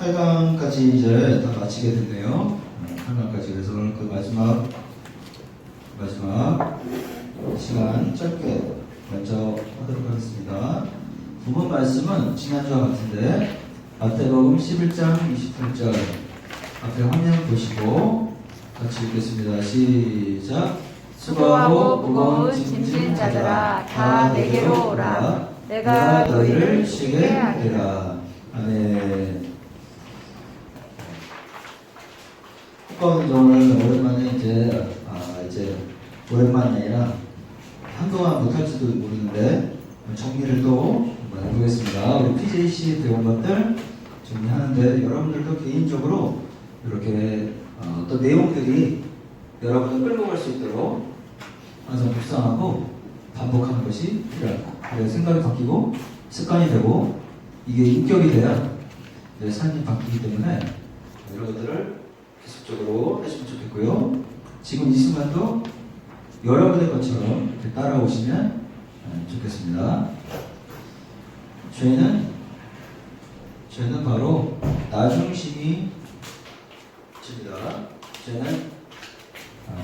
8강까지 이제 다 마치게 됐네요. 8강까지. 그래서 오늘 그 마지막 시간 짧게 먼저 하도록 하겠습니다. 두 번 말씀은 지난주와 같은데 마태복음 11장 28절 앞에 화면 보시고 같이 읽겠습니다. 시작. 수고하고 무거운 짐진 자들아 다 내게로 오라. 내가 너희를 쉬게 하리라. 아멘. 국가 운동을 오랜만에 이제 오랜만이 아니라 한동안 못할지도 모르는데 정리를 또 한번 해보겠습니다. 우리 PJC 배운 것들 정리하는데 여러분들도 개인적으로 이렇게 어떤 내용들이 여러분을 끌고 갈 수 있도록 항상 묵상하고 반복하는 것이 필요합니다. 그래야 생각이 바뀌고 습관이 되고 이게 인격이 돼야 내 삶이 바뀌기 때문에 이런 것들을 계속적으로 하시면 좋겠고요. 지금 이 순간도 여러분의 것처럼 이렇게 따라오시면 좋겠습니다. 죄는 바로 나중심이 죄입니다. 죄는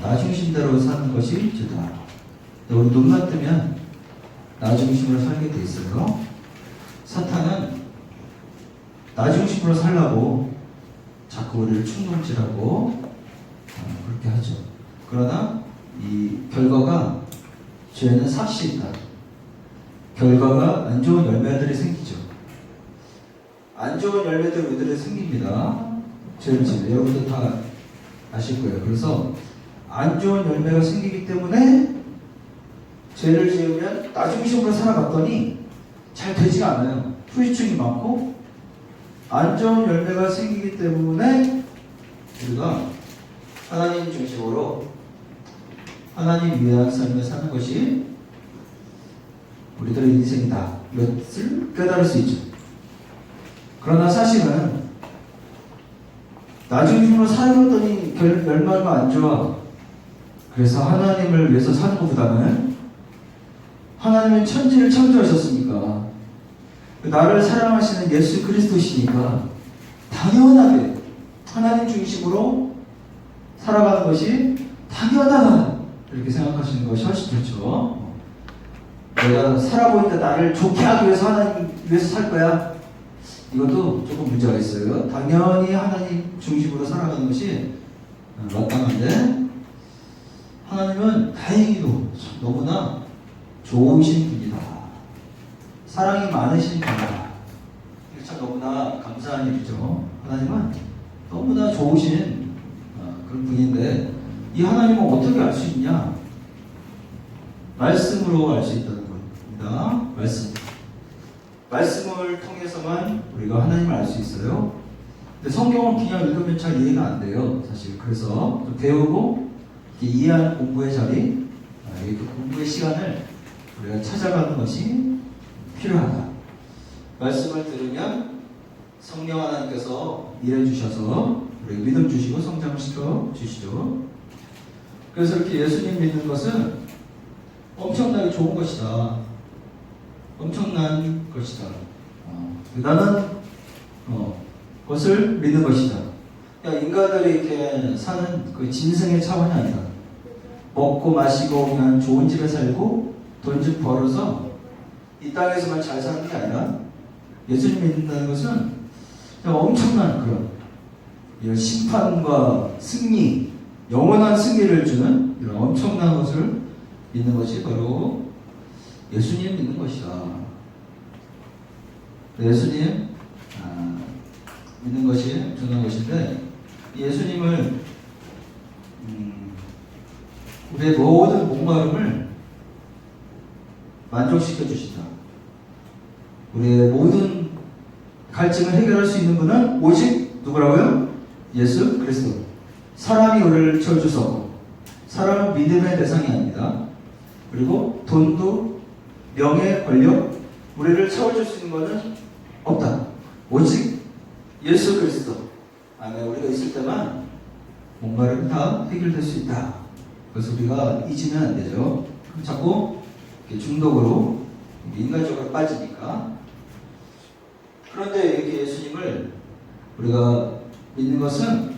나중심대로 사는 것이 죄다. 우리 눈만 뜨면 나중심으로 살게 돼 있어요. 사탄은 나중심으로 살라고 자꾸 우리를 충동질하고 그렇게 하죠. 그러나 이 결과가 죄는 삭시이다. 결과가 안 좋은 열매들이 생기죠. 안 좋은 열매들이 생깁니다. 죄를 지으면 여러분들 다 아실 거예요. 그래서 안 좋은 열매가 생기기 때문에 죄를 지으면 나중심으로 살아갔더니 잘 되지가 않아요. 후유증이 많고 안 좋은 열매가 생기기 때문에 우리가 하나님 중심으로 하나님 위한 삶을 사는 것이 우리들의 인생이다. 이것을 깨달을 수 있죠. 그러나 사실은 나중심으로 살았더니 결말가 안 좋아. 그래서 하나님을 위해서 사는 것보다는 하나님은 천지를 창조하셨으니까 나를 사랑하시는 예수 그리스도시니까 당연하게 하나님 중심으로 살아가는 것이 당연하다 이렇게 생각하시는 것이 훨씬 좋죠. 내가 살아보니까 나를 좋게 하기 위해서 하나님 위해서 살 거야. 이것도 조금 문제가 있어요. 당연히 하나님 중심으로 살아가는 것이 마땅한데 하나님은 다행히도 너무나 좋으신 분이다. 사랑이 많으신 분이다. 이게 참 너무나 감사한 일이죠. 하나님은 너무나 좋으신 그런 분인데 이 하나님은 어떻게 알 수 있냐? 말씀으로 알 수 있다는 겁니다. 말씀을 통해서만 우리가 하나님을 알 수 있어요. 근데 성경을 그냥 읽으면 잘 이해가 안 돼요. 사실 그래서 좀 배우고 이해하는 공부의 자리, 그 공부의 시간을 우리가 찾아가는 것이 필요하다. 말씀을 들으면 성령 하나님께서 일해 주셔서 우리에게 믿음 주시고 성장시켜 주시죠. 그래서 이렇게 예수님 믿는 것은 엄청나게 좋은 것이다. 엄청난 것이다. 나는 것을 믿는 것이다. 그러니까 인간들이 이렇게 사는 그 짐승의 차원이 아니다. 먹고 마시고 그냥 좋은 집에 살고 돈 좀 벌어서 이 땅에서만 잘 사는 게 아니라 예수님 믿는다는 것은 엄청난 그런 심판과 승리, 영원한 승리를 주는 이런 엄청난 것을 믿는 것이 바로 예수님 믿는 것이다. 예수님 믿는 것이 엄청난 것인데 예수님을 우리의 모든 목마름을 만족시켜 주신다. 우리의 모든 갈증을 해결할 수 있는 분은 오직 누구라고요? 예수 그리스도. 사람이 우리를 채워줄 수 없고 사람은 믿음의 대상이 아닙니다. 그리고 돈도 명예, 권력 우리를 채워줄 수 있는 것은 없다. 오직 예수 그리스도 안에 우리가 있을 때만 목마름이 다 해결될 수 있다. 그래서 우리가 잊으면 안 되죠. 자꾸 중독으로 인간적으로 빠지니까 그런데 이렇게 예수님을 우리가 믿는 것은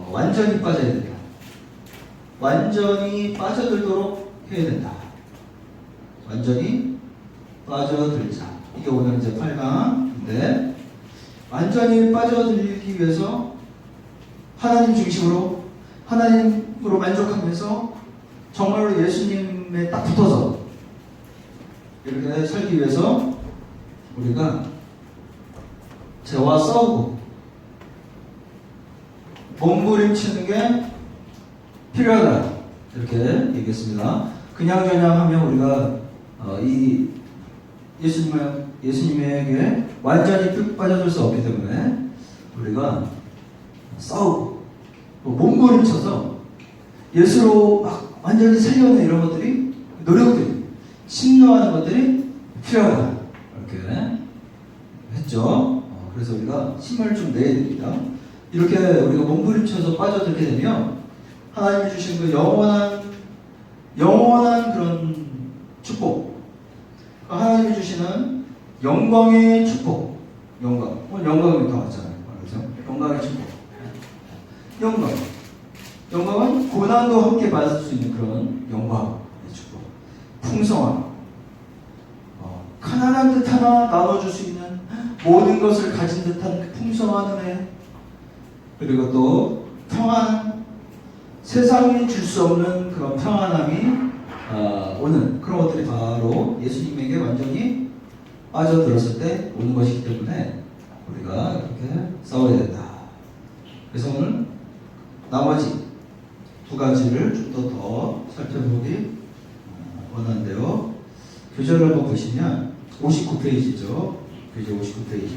완전히 빠져야 된다. 완전히 빠져들도록 해야 된다. 완전히 빠져들자. 이게 오늘 이제 8강인데, 완전히 빠져들기 위해서 하나님 중심으로, 하나님으로 만족하면서 정말로 예수님에 딱 붙어서 이렇게 살기 위해서 우리가 죄와 싸우고 몸부림치는 게 필요하다. 이렇게 얘기했습니다. 그냥저냥 하면 우리가 이 예수님에게 완전히 쭉 빠져들 수 없기 때문에 우리가 싸우고 몸부림쳐서 예수로 막 완전히 살려는 이런 것들이, 노력들이, 심노하는 것들이 필요하다. 이렇게 했죠. 그래서 우리가 힘을 좀 내야 됩니다. 이렇게 우리가 몸부림쳐서 빠져들게 되면 하나님이 주신 그 영원한 그런 축복, 하나님이 주시는 영광의 축복, 영광이 다 왔잖아요. 그래서 영광의 축복, 영광은 고난도 함께 받을 수 있는 그런 영광의 축복, 풍성함, 가난한 듯 하나 나눠줄 수 있는 모든 것을 가진 듯한 풍성한 은혜, 그리고 또 평안, 세상이 줄 수 없는 그런 평안함이 오는 그런 것들이 바로 예수님에게 완전히 빠져들었을 때 오는 것이기 때문에 우리가 이렇게 싸워야 된다. 그래서 오늘 나머지 두 가지를 좀 더 살펴보기 원하는데요. 교재를 한번 보시면 59페이지죠. 교재 59페이지.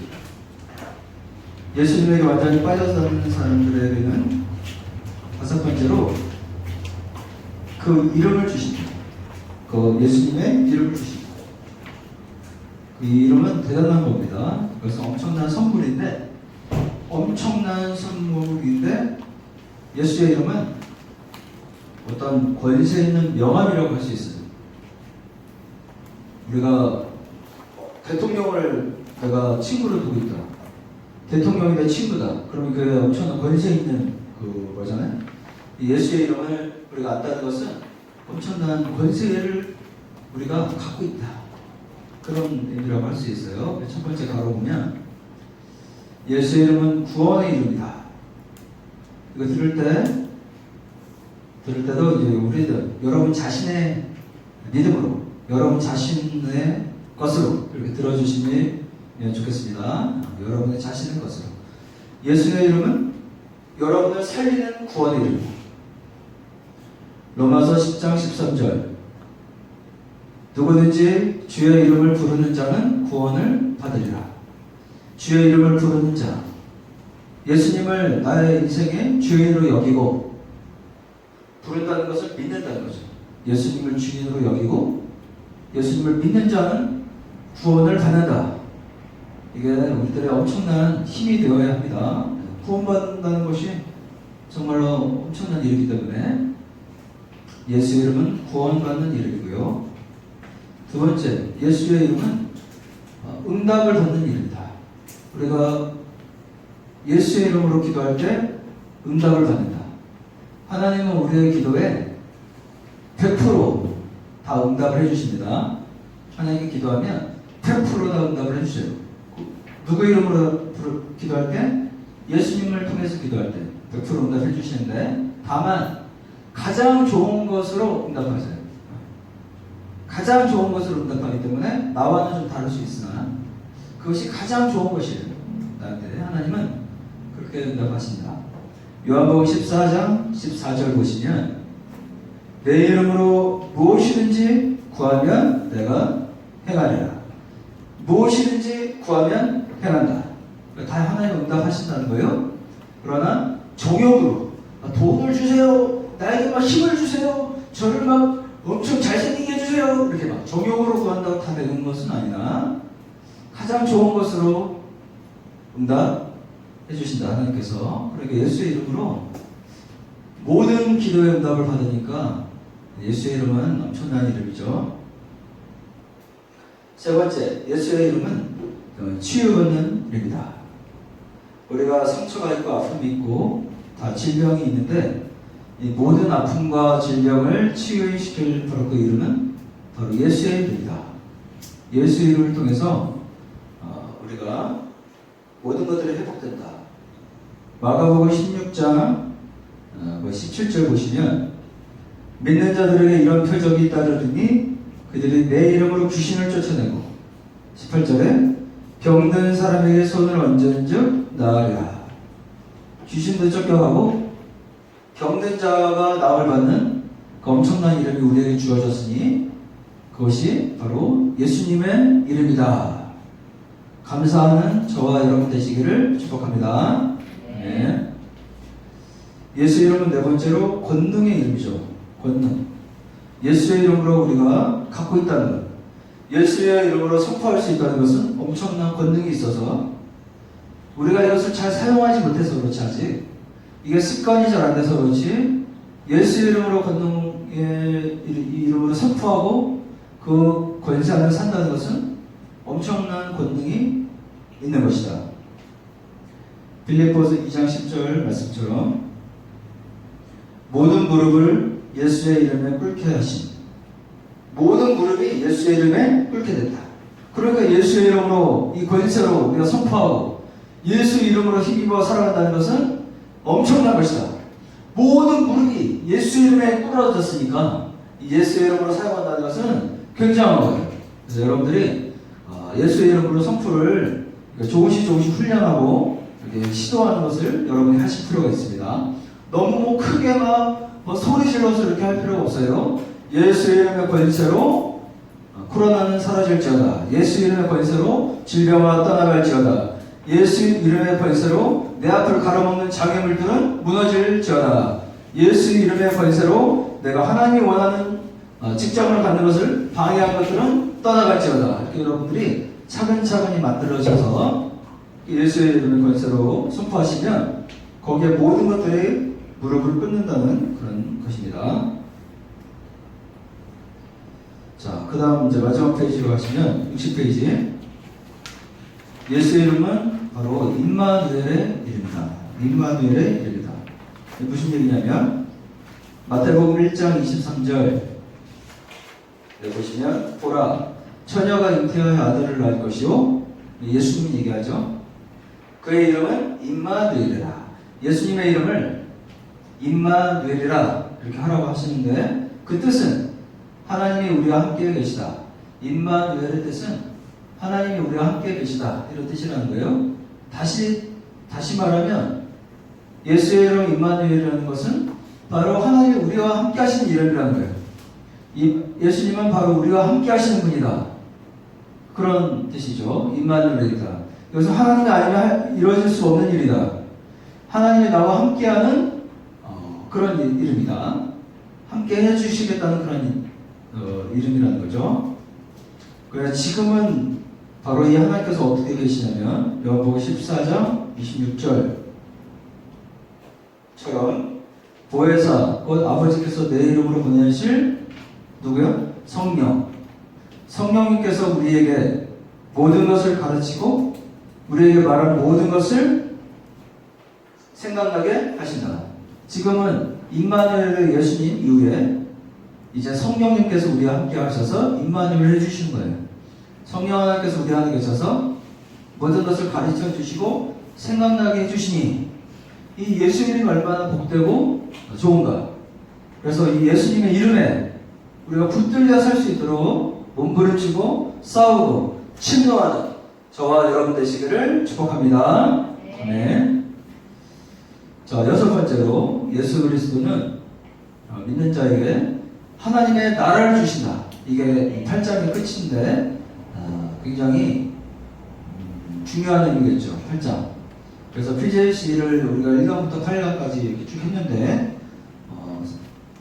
예수님에게 완전히 빠져드는 사람들에게는 다섯 번째로 그 이름을 주십니다. 그 예수님의 이름을 주십니다. 그 이름은 대단한 겁니다. 그래서 엄청난 선물인데 예수의 이름은 어떤 권세 있는 명함이라고 할 수 있어요. 우리가 대통령을 내가 친구로 두고 있다. 대통령이 내 친구다. 그러면 그게 엄청난 권세 있는 그 거잖아요. 예수의 이름을 우리가 안다는 것은 엄청난 권세를 우리가 갖고 있다. 그런 의미라고 할 수 있어요. 첫 번째 가로 보면 예수의 이름은 구원의 이름이다. 이거 들을 때도 이제 우리들 여러분 자신의 믿음으로, 여러분 자신의 것으로 이렇게 들어주시면 좋겠습니다. 여러분의 자신의 것으로. 예수의 이름은 여러분을 살리는 구원의 이름입니다. 로마서 10장 13절. 누구든지 주의 이름을 부르는 자는 구원을 받으리라. 주의 이름을 부르는 자, 예수님을 나의 인생의 주인으로 여기고 부른다는 것을 믿는다는 거죠. 예수님을 주인으로 여기고 예수님을 믿는 자는 구원을 받는다. 이게 우리들의 엄청난 힘이 되어야 합니다. 구원받는다는 것이 정말로 엄청난 일이기 때문에 예수의 이름은 구원받는 이름이고요. 두 번째, 예수의 이름은 응답을 받는 이름이다. 우리가 예수의 이름으로 기도할 때 응답을 받는다. 하나님은 우리의 기도에 100%다 응답을 해주십니다. 하나님께 기도하면 100%다 응답을 해주세요. 누구 이름으로 기도할 때? 예수님을 통해서 기도할 때 100% 응답해 주시는데, 다만 가장 좋은 것으로 응답하세요. 가장 좋은 것으로 응답하기 때문에 나와는 좀 다를 수 있으나 그것이 가장 좋은 것이에요. 나한테 하나님은 그렇게 응답하신다. 요한복음 14장 14절 보시면 내 이름으로 무엇이든지 구하면 내가 행하리라. 무엇이든지 구하면 행한다. 다 하나님 응답하신다는 거예요. 그러나 정욕으로 돈을 주세요, 나에게 막 힘을 주세요, 저를 막 엄청 잘생기게 해주세요, 이렇게 막 정욕으로 구한다고 다 되는 것은 아니나 가장 좋은 것으로 응답해 주신다 하나님께서. 그러니까 예수의 이름으로 모든 기도의 응답을 받으니까 예수의 이름은 엄청난 이름이죠. 세 번째, 예수의 이름은 치유받는 일입니다. 우리가 상처가 있고 아픔이 있고 다 질병이 있는데 이 모든 아픔과 질병을 치유시킬 바로 그 이름은 바로 예수의 이름입니다. 예수의 이름을 통해서 우리가 모든 것들이 회복된다. 마가복음 16장 17절 보시면 믿는 자들에게 이런 표적이 따르더니 그들이 내 이름으로 귀신을 쫓아내고 18절에 병든 사람에게 손을 얹은즉 나으리라. 귀신도 쫓겨가고 병든 자가 나음을 받는 그 엄청난 이름이 우리에게 주어졌으니 그것이 바로 예수님의 이름이다. 감사하는 저와 여러분 되시기를 축복합니다. 네. 예수 이름은 네 번째로 권능의 이름이죠. 권능. 예수의 이름으로 우리가 갖고 있다는 것, 예수의 이름으로 선포할 수 있다는 것은 엄청난 권능이 있어서 우리가 이것을 잘 사용하지 못해서 그렇지 아직 이게 습관이 잘 안 돼서 그렇지 예수의 이름으로 권능의 이름으로 선포하고 그 권세 안에 산다는 것은 엄청난 권능이 있는 것이다. 빌립보서 2장 10절 말씀처럼 모든 무릎을 예수의 이름에 꿇게 하신, 모든 무릎이 예수의 이름에 꿇게 된다. 그러니까 예수의 이름으로 이 권세로 우리가 선포하고 예수 이름으로 힘입어 살아간다는 것은 엄청난 것이다. 모든 무릎이 예수 이름에 꿇어졌으니까 예수 이름으로 사용한다는 것은 굉장한 거예요. 그래서 여러분들이 예수 이름으로 선포를 조금씩 훈련하고 이렇게 시도하는 것을 여러분이 하실 필요가 있습니다. 너무 크게 소리 질러서 이렇게 할 필요가 없어요. 예수 이름의 권세로 코로나는 사라질지어다. 예수 이름의 권세로 질병아 떠나갈지어다. 예수 이름의 권세로 내 앞을 가로막는 장애물들은 무너질지어다. 예수 이름의 권세로 내가 하나님이 원하는 직장을 갖는 것을 방해한 것들은 떠나갈지어다. 이렇게 여러분들이 차근차근히 만들어져서 예수의 이름의 권세로 선포하시면 거기에 모든 것들이 무릎을 꿇는다는 그런 것입니다. 자, 그 다음 이제 마지막 페이지로 가시면 60페이지. 예수의 이름은 바로 임마누엘의 이름이다. 임마누엘의 이름이다. 무슨 얘기냐면 마태복음 1장 23절 보시면 보라 처녀가 잉태하여 아들을 낳을 것이요 예수님이 얘기하죠. 그의 이름은 임마누엘이라. 예수님의 이름을 임마누엘이라 이렇게 하라고 하시는데 그 뜻은 하나님이 우리와 함께 계시다. 임마누엘의 뜻은 하나님이 우리와 함께 계시다 이런 뜻이라는 거예요. 다시 말하면 예수의 이름 임마누엘이라는 것은 바로 하나님이 우리와 함께 하시는 이름이라는 거예요. 예수님은 바로 우리와 함께 하시는 분이다. 그런 뜻이죠. 임마누엘이다. 여기서 하나님이 아니면 이루어질 수 없는 일이다. 하나님이 나와 함께하는 그런 이름이다. 함께 해주시겠다는 그런 이름이라는 거죠. 그래서 지금은 바로 이 하나님께서 어떻게 계시냐면 요한복음 14장 26절처럼 보혜사 곧 아버지께서 내 이름으로 보내실 누구요? 성령님께서 우리에게 모든 것을 가르치고 우리에게 말하는 모든 것을 생각나게 하신다. 지금은 임마누엘의 예수님 이후에 이제 성령님께서 우리와 함께 하셔서 임마누엘을 해주시는 거예요. 성령 하나님께서 우리 안에 계셔서 모든 것을 가르쳐 주시고 생각나게 해주시니 이 예수님이 얼마나 복되고 좋은가. 그래서 이 예수님의 이름에 우리가 붙들려 살 수 있도록 몸부림치고 싸우고 침노하는 저와 여러분 되시기를 축복합니다. 네. 자, 여섯 번째로 예수 그리스도는 믿는 자에게 하나님의 나라를 주신다. 이게 8장의 끝인데 굉장히 중요한 의미겠죠. 8장. 그래서 PJC를 우리가 1강부터 8강까지 이렇게 쭉 했는데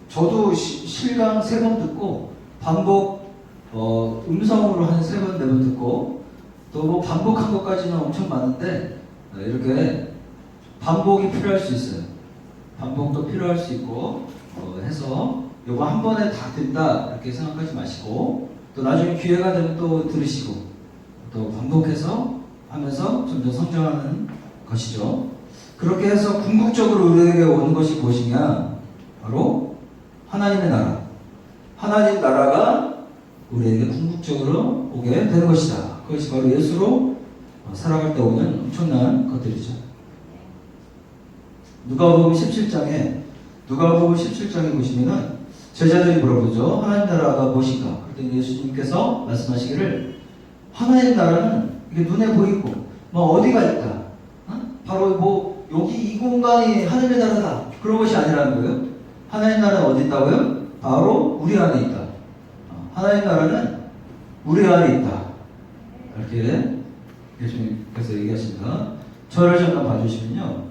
저도 실강 3번 듣고 반복 음성으로 한 3번, 4번 듣고 또 뭐 반복한 것까지는 엄청 많은데 이렇게 반복이 필요할 수 있어요. 반복도 필요할 수 있고 해서 요거 한 번에 다 된다 이렇게 생각하지 마시고 또 나중에 기회가 되면 또 들으시고 또 반복해서 하면서 점점 성장하는 것이죠. 그렇게 해서 궁극적으로 우리에게 오는 것이 무엇이냐? 바로 하나님의 나라. 하나님 나라가 우리에게 궁극적으로 오게 되는 것이다. 그것이 바로 예수로 살아갈 때 오는 엄청난 것들이죠. 누가복음 17장에 보시면은 제자들이 물어보죠. 하나님 나라가 무엇인가? 그랬더니 예수님께서 말씀하시기를 하나님 나라는 이게 눈에 보이고 뭐 어디가 있다. 바로 뭐 여기 이 공간이 하나님의 나라다. 그런 것이 아니라는 거예요. 하나님 나라는 어디 있다고요? 바로 우리 안에 있다. 하나님 나라는 우리 안에 있다. 이렇게 예수님께서 얘기하십니다. 저를 잠깐 봐주시면요.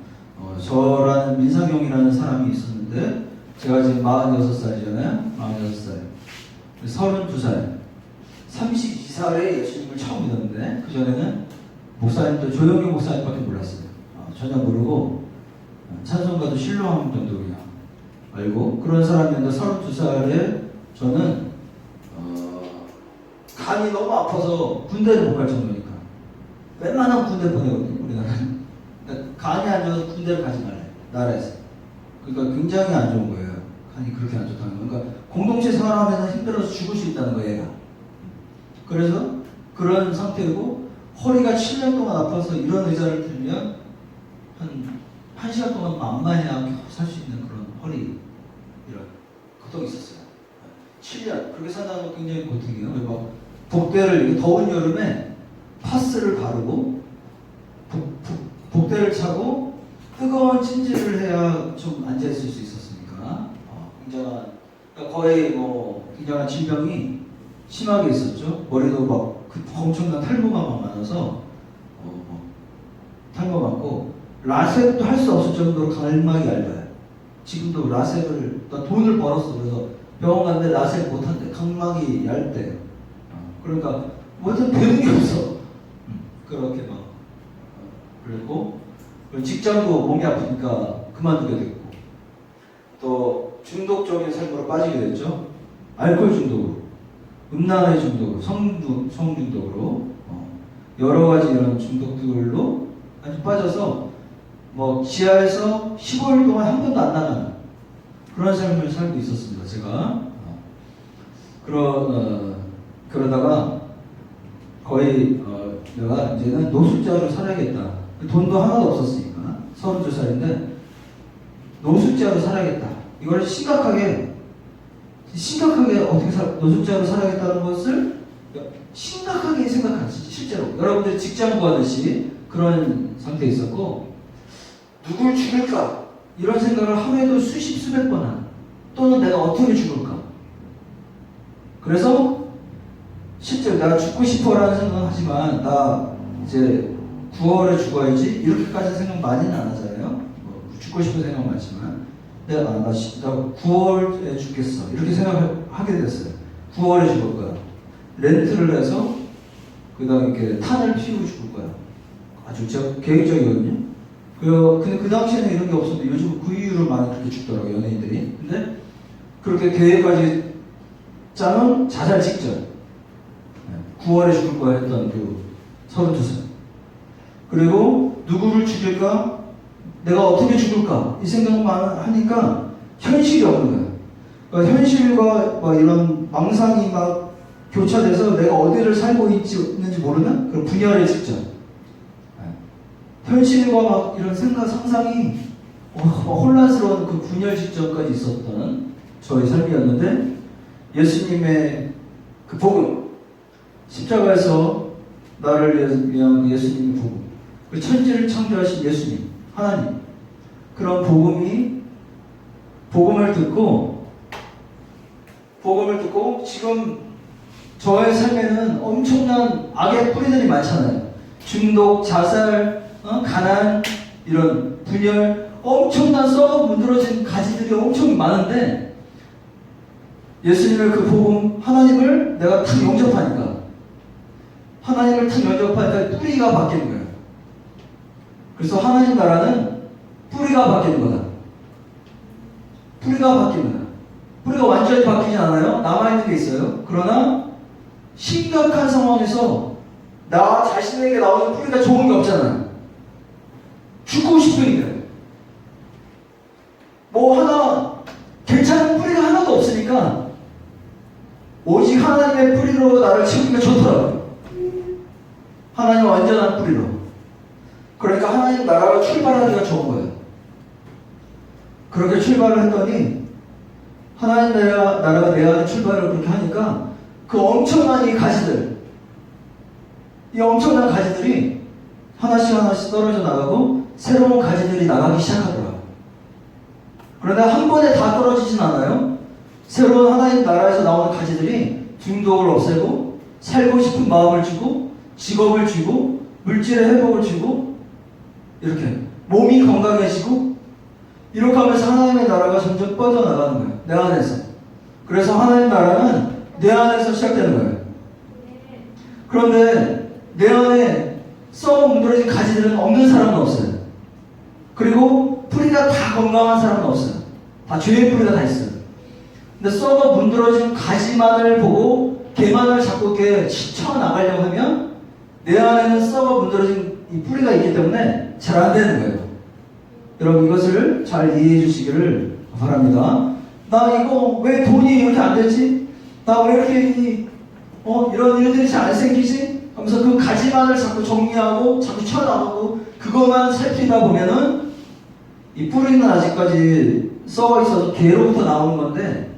저라는 민상용이라는 사람이 있었는데 제가 지금 46살이잖아요. 46살. 32살. 32살에 예수님을 처음 믿었는데 그전에는 목사님도 조영규 목사님밖에 몰랐어요. 전혀 모르고 찬송가도 신뢰하는 정도냐 알고 그런 사람이었는데 32살에 저는 간이 너무 아파서 군대를 못 갈 정도니까 웬만하면 군대 보내거든요. 우리나라는 그러니까 간이 안 좋아서 군대를 가지 말래 나라에서. 그러니까 굉장히 안 좋은 거예요. 간이 그렇게 안 좋다는 거. 그러니까 공동체 생활하면 힘들어서 죽을 수 있다는 거예요. 얘가. 그래서 그런 상태고 허리가 7년 동안 아파서 이런 의자를 들면 한 시간 동안 만만해야 살 수 있는 그런 허리 이런 고통이 있었어요. 7년 그렇게 산다는 건 굉장히 고통이에요. 막 복대를 이렇게 더운 여름에 파스를 바르고 복대를 차고 뜨거운 찜질을 해야 좀 앉아 있을 수 있었으니까 굉장한 그러니까 거의 뭐 굉장한 질병이 심하게 있었죠. 머리도 막 엄청난 탈모가 막 많아서 탈모 많고 라섹도 할 수 없을 정도로 갈막이 얇아요. 지금도 라섹을 돈을 벌었어. 그래서 병원 갔는데 라섹 못한대. 각막이 얇대. 그러니까 뭐든 되는 게 없어. 그렇게 막 그랬고 직장도 몸이 아프니까 그만두게 됐고 또 중독적인 삶으로 빠지게 됐죠. 알코올 중독으로, 음란의 중독으로, 성중독으로 여러 가지 이런 중독들로 아주 빠져서 뭐 지하에서 15일 동안 한 번도 안 나가는 그런 삶을 살고 있었습니다. 제가 그러다가 거의 내가 이제는 노숙자로 살아야겠다. 돈도 하나도 없었으니까 32살인데 노숙자로 살아야겠다. 이걸 심각하게 어떻게 노숙자로 살아야겠다는 것을 심각하게 생각하지. 실제로 여러분들이 직장 구하듯이 그런 상태에 있었고 누굴 죽일까 이런 생각을 하루에도 수백 번 하는 또는 내가 어떻게 죽을까. 그래서 실제로 내가 죽고 싶어라는 생각은 하지만 나 이제 9월에 죽어야지 이렇게까지 생각 많이는 안 하잖아요. 뭐 죽고 싶은 생각 많지만 나 9월에 죽겠어 이렇게 생각하게 됐어요. 9월에 죽을 거야. 렌트를 해서 그다음 이렇게 탄을 피우고 죽을 거야. 아주 계획적이거든요. 근데 그 당시에는 이런 게 없었는데 요즘 그 이후로 많이 그렇게 죽더라고요, 연예인들이. 근데 그렇게 계획까지 짜는 자살 직전 9월에 죽을 거야 했던 그 32살. 그리고 누구를 죽일까? 내가 어떻게 죽을까? 이 생각만 하니까 현실이 없는 거예요. 그러니까 현실과 막 이런 망상이 막 교차돼서 내가 어디를 살고 있는지 모르는 그런 분열의 직전. 현실과 막 이런 생각, 상상이 혼란스러운 그 분열 직전까지 있었던 저의 삶이었는데 예수님의 그 복음, 십자가에서 나를 위한 예수님의 복음, 그 천지를 창조하신 예수님, 하나님, 그런 복음을 듣고 지금 저의 삶에는 엄청난 악의 뿌리들이 많잖아요. 중독, 자살, 가난, 이런 분열, 엄청난 썩어 문드러진 가지들이 엄청 많은데 예수님의 그 복음, 하나님을 내가 탁 영접하니까 뿌리가 바뀌는 거예요. 그래서 하나님 나라는 뿌리가 바뀌는 거다. 뿌리가 바뀌는 거다. 뿌리가 완전히 바뀌지 않아요. 남아있는 게 있어요. 그러나 심각한 상황에서 나 자신에게 나오는 뿌리가 좋은 게 없잖아요. 죽고 싶으니까. 뭐 하나 괜찮은 뿌리가 하나도 없으니까 오직 하나님의 뿌리로 나를 채우기가 좋더라고요. 하나님의 완전한 뿌리로. 그러니까 하나님 나라가 출발하기가 좋은 거예요. 그렇게 출발을 했더니 하나님 나라가 내 안에 출발을 그렇게 하니까 그 엄청난 이 가지들, 이 엄청난 가지들이 하나씩 하나씩 떨어져 나가고 새로운 가지들이 나가기 시작하더라고요. 그런데 한 번에 다 떨어지진 않아요. 새로운 하나님 나라에서 나오는 가지들이 중독을 없애고 살고 싶은 마음을 주고 직업을 주고 물질의 회복을 주고 이렇게 몸이 건강해지고 이렇게 하면서 하나님의 나라가 점점 뻗어나가는 거예요. 내 안에서. 그래서 하나님 나라는 내 안에서 시작되는 거예요. 그런데 내 안에 썩어 문드러진 가지들은 없는 사람은 없어요. 그리고 뿌리가 다 건강한 사람은 없어요. 다 죄의 뿌리가 다 있어요. 근데 썩어 문드러진 가지만을 보고 걔만을 자꾸 이렇게 치쳐나가려고 하면 내 안에는 썩어 문드러진 이 뿌리가 있기 때문에 잘 안 되는 거예요. 여러분 이것을 잘 이해해 주시기를 바랍니다. 나 이거 왜 돈이 이렇게 안 되지? 나 왜 이렇게 이런 일들이 잘 안 생기지? 하면서 그 가지만을 자꾸 정리하고 자꾸 쳐나가고 그것만 살피다 보면은 이 뿌리는 아직까지 썩어 있어서 개로부터 나오는 건데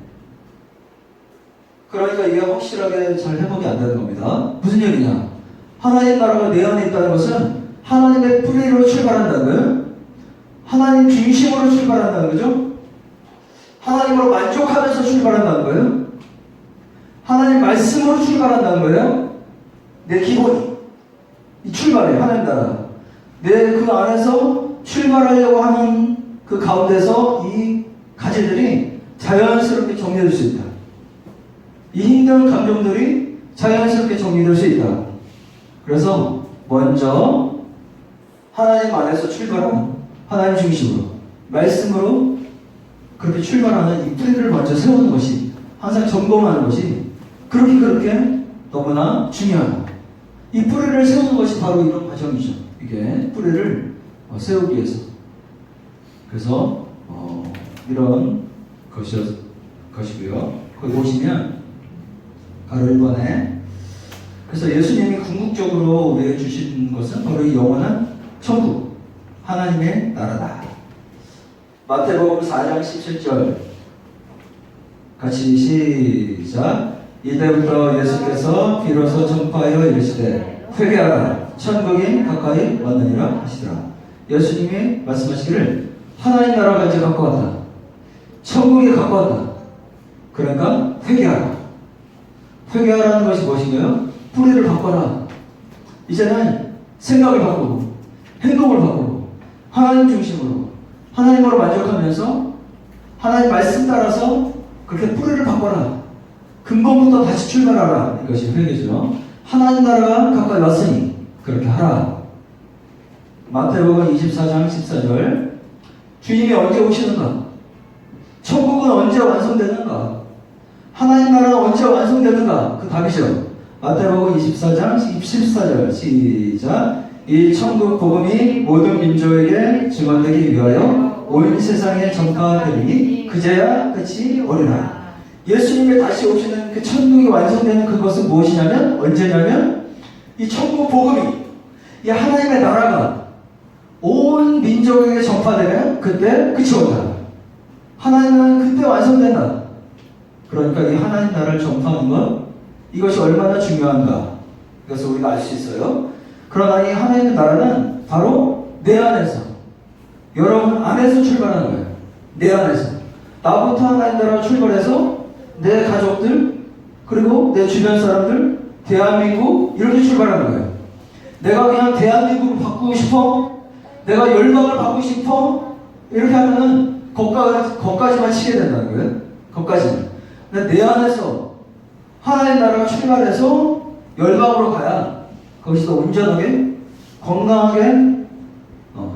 그러니까 이게 확실하게 잘 회복이 안 되는 겁니다. 무슨 얘기냐? 하나님 나라가 내 안에 있다는 것은 하나님의 뿌리로 출발한다는 거예요. 하나님 중심으로 출발한다는 거죠. 하나님으로 만족하면서 출발한다는 거예요. 하나님 말씀으로 출발한다는 거예요. 내 기본이 이 출발이에요. 하나님 나라. 내 그 안에서 출발하려고 하는 그 가운데서 이 가지들이 자연스럽게 정리될 수 있다. 이 힘든 감정들이 자연스럽게 정리될 수 있다. 그래서 먼저 하나님 안에서 출발하는 하나님 중심으로 말씀으로 그렇게 출발하는 이 뿌리를 먼저 세우는 것이 항상 점검하는 것이 그렇게 너무나 중요하다. 이 뿌리를 세우는 것이 바로 이런 과정이죠. 이게 뿌리를 세우기 위해서. 그래서 이런 것이고요. 거기 보시면 바로 1번에 그래서 예수님이 궁극적으로 우리에게 주신 것은 바로 이 영원한 천국, 하나님의 나라다. 마태복음 4장 17절 같이 시작. 이때부터 예수께서 비로소 전파하여 이르시되 회개하라 천국이 가까이 왔느니라 하시더라. 예수님이 말씀하시기를 하나님 나라가 이제 가까웠다. 천국이 가까웠다. 그러니까 회개하라. 회개하라는 것이 무엇인가요? 뿌리를 바꿔라. 이제는 생각을 바꾸고 행동을 바꾸고 하나님 중심으로 하나님으로 만족하면서 하나님 말씀 따라서 그렇게 뿌리를 바꿔라. 근본부터 다시 출발하라. 이것이 회개죠. 하나님 나라가 가까이 왔으니 그렇게 하라. 마태복음 24장 14절 주님이 언제 오시는가? 천국은 언제 완성되는가? 하나님 나라는 언제 완성되는가? 그 답이죠. 마태복음 24장 14절 시작. 이 천국 복음이 모든 민족에게 증언되기 위하여 온 세상에 전파되리니 그제야 끝이 오리라. 예수님이 다시 오시는 그 천국이 완성되는 그것은 무엇이냐면 언제냐면 이 천국 복음이 이 하나님의 나라가 온 민족에게 전파되면 그때 끝이 온다. 하나님은 그때 완성된다. 그러니까 이 하나님 나라를 전파하는 것 이것이 얼마나 중요한가 이것을 우리가 알 수 있어요. 그러나 이 하나님의 나라는 바로 내 안에서 여러분 안에서 출발하는 거예요. 내 안에서 나부터 하나님 나라가 출발해서 내 가족들 그리고 내 주변 사람들 대한민국 이렇게 출발하는 거예요. 내가 그냥 대한민국을 바꾸고 싶어 내가 열방을 바꾸고 싶어 이렇게 하면은 거기까지만 치게 된다는 거예요. 거기까지만. 근데 내 안에서 하나님 나라가 출발해서 열방으로 가야 거기서 온전하게 건강하게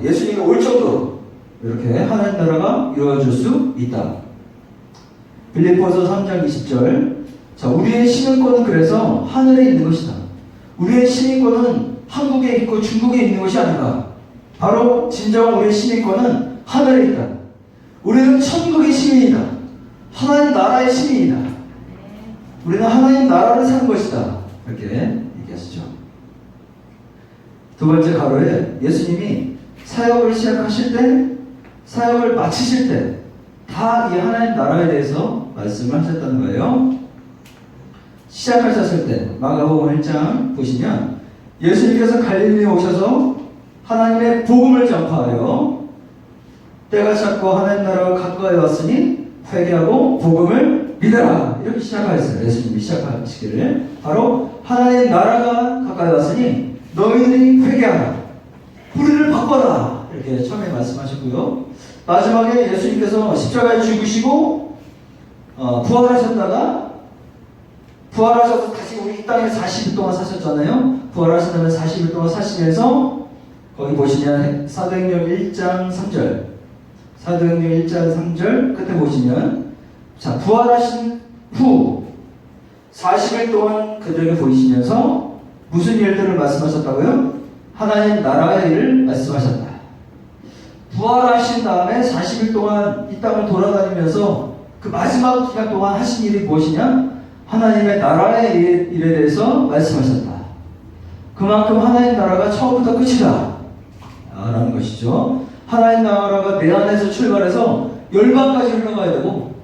예수님이 올 정도로 이렇게 하나님 나라가 이루어질 수 있다. 빌립보서 3장 20절 자 우리의 시민권은 그래서 하늘에 있는 것이다. 우리의 시민권은 한 천국에 있고 중국에 있는 것이 아니라 바로 진정 우리의 시민권은 하늘에 있다. 우리는 천국의 시민이다. 하나님 나라의 시민이다. 우리는 하나님 나라를 사는 것이다. 이렇게 얘기하시죠. 두 번째 가로에 예수님이 사역을 시작하실 때, 사역을 마치실 때 다 이 하나님 나라에 대해서 말씀을 하셨다는 거예요. 시작하셨을 때 마가복음 1장 보시면 예수님께서 갈릴리에 오셔서 하나님의 복음을 전파하여 때가 찼고 하나님 나라가 가까이 왔으니 회개하고 복음을 믿어라. 이렇게 시작하셨어요. 예수님이 시작하시기를 바로 하나님 나라가 가까이 왔으니 너희들이 회개하라. 뿌리를 바꿔라. 이렇게 처음에 말씀하셨고요. 마지막에 예수님께서 십자가에 죽으시고 부활하셨다가 부활하셔서 다시 우리 이 땅에 40일 동안 사셨잖아요. 부활하신 다음에 40일 동안 사시면서 거기 보시면 사도행전 1장 3절 사도행전 1장 3절 끝에 보시면 자 부활하신 후 40일 동안 그들에게 보이시면서 무슨 일들을 말씀하셨다고요? 하나님 나라의 일을 말씀하셨다. 부활하신 다음에 40일 동안 이 땅을 돌아다니면서 그 마지막 기간 동안 하신 일이 무엇이냐? 하나님의 나라의 일에 대해서 말씀하셨다. 그만큼 하나님 나라가 처음부터 끝이다 라는 것이죠. 하나님 나라가 내 안에서 출발해서 열방까지 흘러가야 되고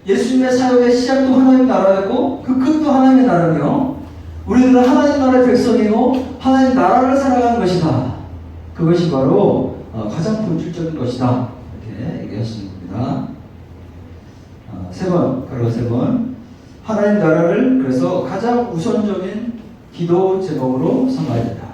예수님의 사역의 시작도 하나님 나라였고 그 끝도 하나님의 나라며 우리들은 하나님 나라의 백성이고 하나님 나라를 살아가는 것이다. 그것이 바로 가장 본질적인 것이다. 이렇게 얘기하시는 겁니다. 세 번, 바로 세 번. 하나님 나라를 그래서 가장 우선적인 기도 제목으로 삼아야 된다.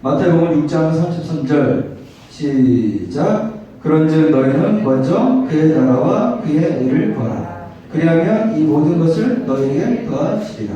마태복음 6장 33절 시작. 그런즉 너희는 먼저 그의 나라와 그의 의를 구하라. 그리하면 이 모든 것을 너희에게 더하시리라.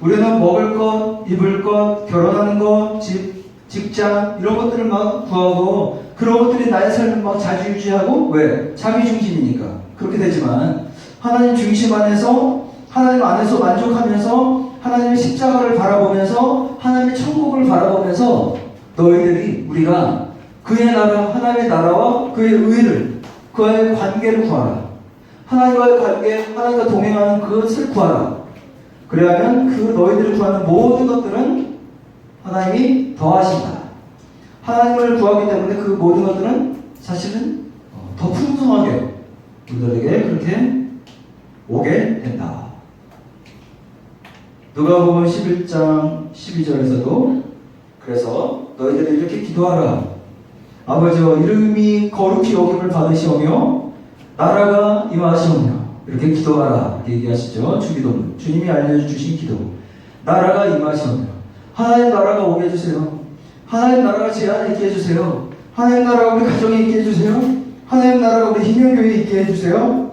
우리는 먹을 것, 입을 것, 결혼하는 것, 집, 직장 이런 것들을 막 구하고 그런 것들이 나의 삶을 막 자주유지하고 왜? 자기 중심이니까 그렇게 되지만 하나님 중심 안에서 하나님 안에서 만족하면서 하나님의 십자가를 바라보면서 하나님의 천국을 바라보면서 너희들이 우리가 그의 나라 하나님의 나라와 그의 의를 그와의 관계를 구하라. 하나님과의 관계 하나님과 동행하는 그것을 구하라. 그래야면 그 너희들이 구하는 모든 것들은 하나님이 더하신다. 하나님을 구하기 때문에 그 모든 것들은 사실은 더 풍성하게 우리들에게 그렇게 오게 된다. 누가복음 11장 12절에서도 그래서 너희들이 이렇게 기도하라. 아버지여 이름이 거룩히 여김을 받으시오며 나라가 임하시오며 이렇게 기도하라. 이렇게 얘기하시죠. 주기도문. 주님이 알려주신 기도. 나라가 임하시오며 하나님 나라가 오게 해주세요. 하나님 나라가 제 안에 있게 해주세요. 하나님 나라가 우리 가정에 있게 해주세요. 하나님 나라가 우리 희명교회에 있게 해주세요.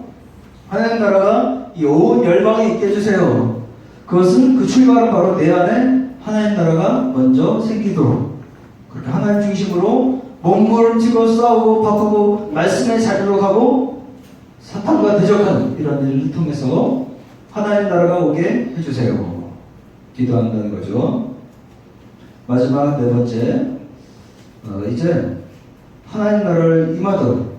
하나님 나라가 이 온 열방에 있게 해주세요. 그것은 그 출발은 바로 내 안에 하나님 나라가 먼저 생기도록 그렇게 하나님 중심으로 몸부림치고 싸우고 바꾸고 말씀의 자리로 가고 사탄과 대적하는 이런 일을 통해서 하나님 나라가 오게 해주세요. 기도한다는 거죠. 마지막 네 번째, 이제 하나님 나라를 임하도록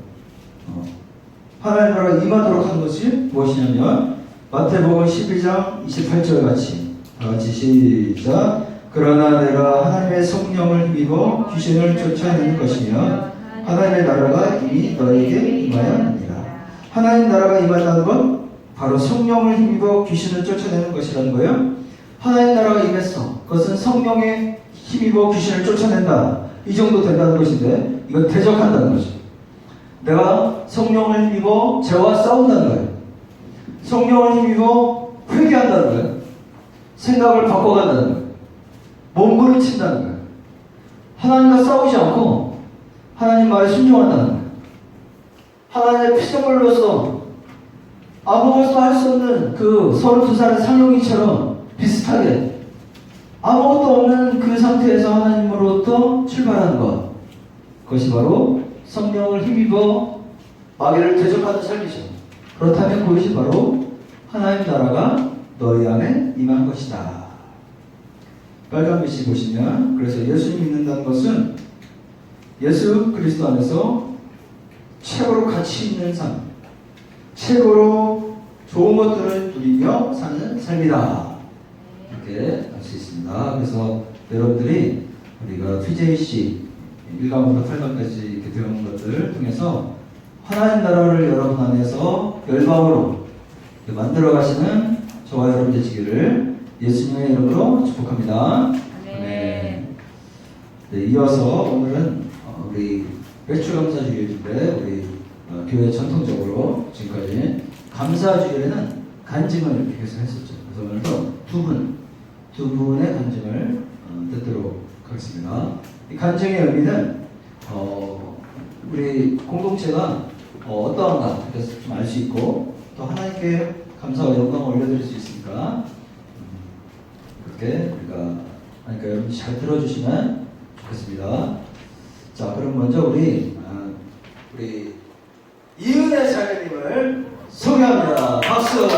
하나님 나라가 임하도록 하는 것이 무엇이냐면 마태복음 12장 28절 같이 시작. 그러나 내가 하나님의 성령을 힘입어 귀신을 쫓아내는 것이며 하나님의 나라가 이미 너에게 임하였느니라. 하나님 나라가 임한다는 건 바로 성령을 힘입어 귀신을 쫓아내는 것이라는 거예요. 하나님 나라가 임했어. 그것은 성령에 힘입어 귀신을 쫓아낸다. 이 정도 된다는 것인데 이건 대적한다는 거죠. 내가 성령을 힘입어 죄와 싸운다는 거예요. 성령을 힘입어 회개한다는 거예요. 생각을 바꿔간다는 거예요. 몸부림친다는 거예요. 하나님과 싸우지 않고 하나님 말에 순종한다는 거예요. 하나님의 피조물로서 아무것도 할 수 없는 그 32살의 상용이처럼 비슷하게 아무것도 없는 그 상태에서 하나님으로부터 출발하는 것. 그것이 바로 성령을 힘입어 마귀를 대적하는 삶이죠. 그렇다면 그것이 바로 하나님 나라가 너희 안에 임한 것이다. 빨간 빛이 보시면, 그래서 예수님 믿는다는 것은 예수 그리스도 안에서 최고로 가치 있는 삶, 최고로 좋은 것들을 누리며 사는 삶이다. 이렇게 알 수 있습니다. 그래서 여러분들이 우리가 PJC 1강부터 8강까지 이렇게 배우는 것들을 통해서 하나님 나라를 여러분 안에서 열방으로 만들어 가시는 저와 여러분 되시기를 예수님의 이름으로 축복합니다. 네. 네, 이어서 오늘은 우리 배추감사주일인데 우리 교회 전통적으로 지금까지 감사주일에는 간증을 계속 했었죠. 그래서 오늘도 두 분의 간증을 듣도록 하겠습니다. 이 간증의 의미는 우리 공동체가 어떠한가 좀 알 수 있고 또 하나님께 감사와 영광을 올려드릴 수 있으니까 그렇게 우리가 하니까 여러분 잘 들어주시면 좋겠습니다. 자, 그럼 먼저 우리 이은혜 자매님을 소개합니다. 박수.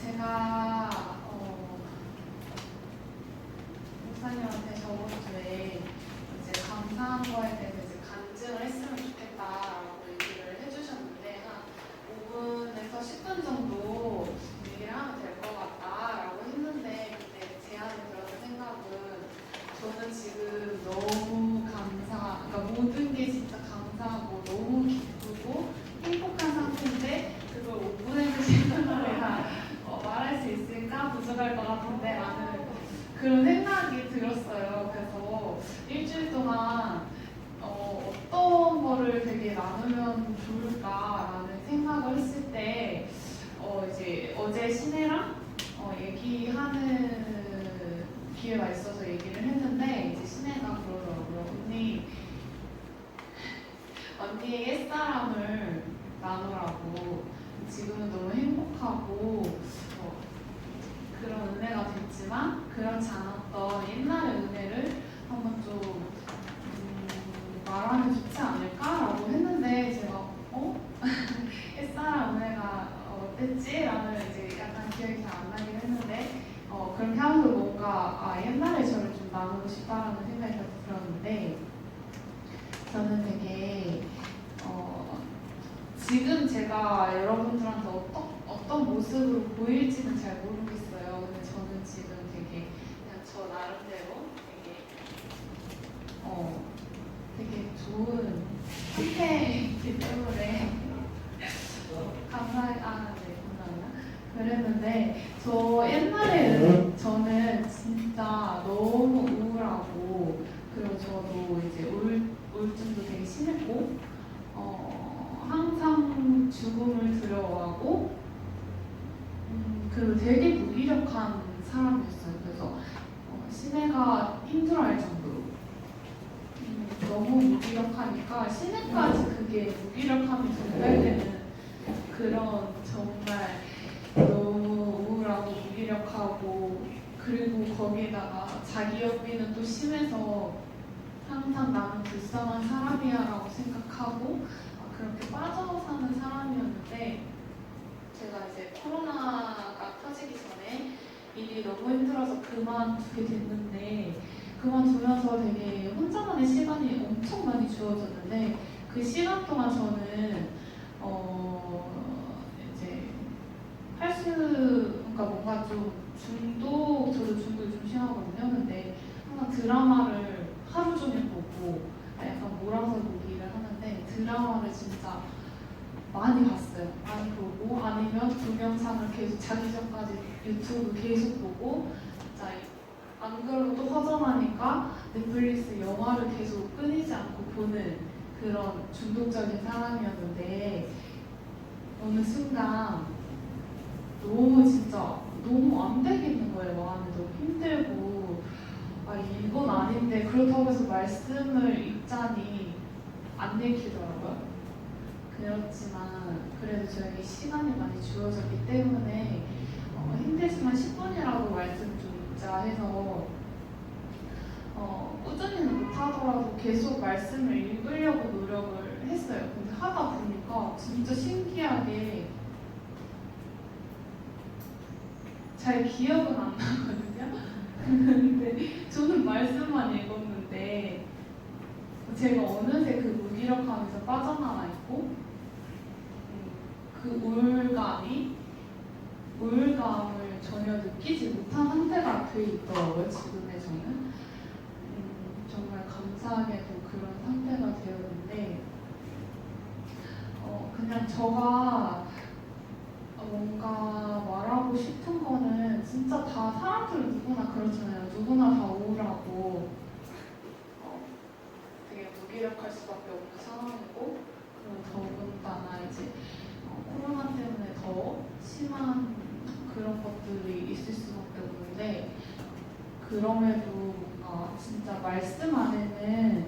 제가 목사님한테 저번 주에 이제 감사한 거에 대해서 이제 간증을 했으면 좋겠다라고 얘기를 해주셨는데 한 5분에서 10분 정도 얘기를 하면 될 것 같다라고 했는데 그때 제안이 들어서 생각은 저는 지금 너무 그러니까 모든 게 진짜 감사하고 너무 기쁘고 행복한 상태인데 그걸 5분에서 10분으로 말할 수 있을까 부족할 것 같은데 라는 그런 생각이 들었어요. 그래서 일주일 동안 어떤 거를 되게 나누면 좋을까라는 생각을 했을 때 이제 어제 신혜랑 얘기하는 기회가 있어서 얘기를 했는데 이제 신혜가 그러더라고요. 언니의 옛사람을 나누라고. 지금은 너무 행복하고 그런 은혜가 됐지만 그렇지 않았던 옛날의 은혜를 한번 좀 말하면 좋지 않을까라고 했는데 제가 옛사람 은혜가 어땠지? 라는 이제 약간 기억이 잘 안 나긴 했는데 그렇게 하면서 뭔가 옛날에 저를 좀 나누고 싶다라는 생각이 들었는데 저는 되게 지금 제가 여러분들한테 어떤 모습으로 보일지는 잘 모르겠어요. 근데 저는 지금 되게 그냥 저 나름대로 되게 좋은 상태이기 때문에 감사합니다. 그랬는데 저 옛날에는 저는 진짜 너무 우울하고 그리고 저도 이제 우울증도 되게 심했고 항상 죽음을 두려워하고 그리고 되게 무기력한 사람이었어요. 그래서 신혜가 힘들어할 정도로 너무 무기력하니까 신혜까지 그게 무기력함이 전달되는 그런 정말 너무 우울하고 무기력하고 그리고 거기에다가 자기 연민은 또 심해서 항상 나는 불쌍한 사람이야 라고 생각하고 그렇게 빠져 사는 사람이었는데 제가 이제 코로나가 터지기 전에 일이 너무 힘들어서 그만두게 됐는데 그만두면서 되게 혼자만의 시간이 엄청 많이 주어졌는데 그 시간 동안 저는 이제 그러니까 뭔가 좀 저도 중독이 좀 심하거든요. 근데 항상 드라마를 하루 종일 보고 약간 몰아서 보기를 하는데 드라마를 진짜 많이 봤어요. 많이 보고 아니면 동영상을 계속 자기 전까지 유튜브 계속 보고 진짜 안 그러고 또 허전하니까 넷플릭스 영화를 계속 끊이지 않고 보는 그런 중독적인 사람이었는데 어느 순간 너무 안 되겠는 거예요. 마음이 너무 힘들고 이건 아닌데 그렇다고 해서 말씀을 읽자니 안 읽히더라고요. 그렇지만 그래도 저에게 시간이 많이 주어졌기 때문에 힘들지만 10분이라도 말씀 좀 읽자 해서 꾸준히는 못하더라도 계속 말씀을 읽으려고 노력을 했어요. 근데 하다 보니까 진짜 신기하게 잘 기억은 안 나거든요. 근데 저는 말씀만 읽었는데 제가 어느새 그 무기력함에서 빠져나와 있고 그 우울감을 전혀 느끼지 못한 상태가 돼 있더라고요. 지금에서는 정말 감사하게도 그런 상태가 되었는데 그냥 저가 뭔가 말하고 싶은 거는 진짜 다 사람들은 누구나 그렇잖아요. 누구나 다 우울하고 되게 무기력할 수밖에 없는 상황이고 그리고 더군다나 이제 코로나 때문에 더 심한 그런 것들이 있을 수밖에 없는데 그럼에도 뭔가 진짜 말씀 안에는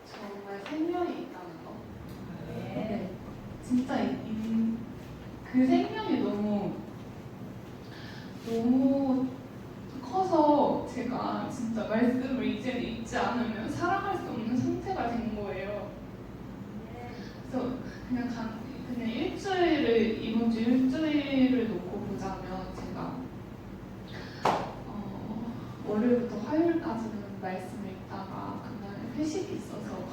정말 생명이 있다는 거. 네. 진짜 그 생명이 너무 커서 제가 진짜 말씀을 이제 읽지 않으면 살아갈 수 없는 상태가 된 거예요. 그래서 그냥 이번 주 일주일을 놓고 보자면 제가 월요일부터 화요일까지는 말씀을 읽다가 그날 회식이 있어서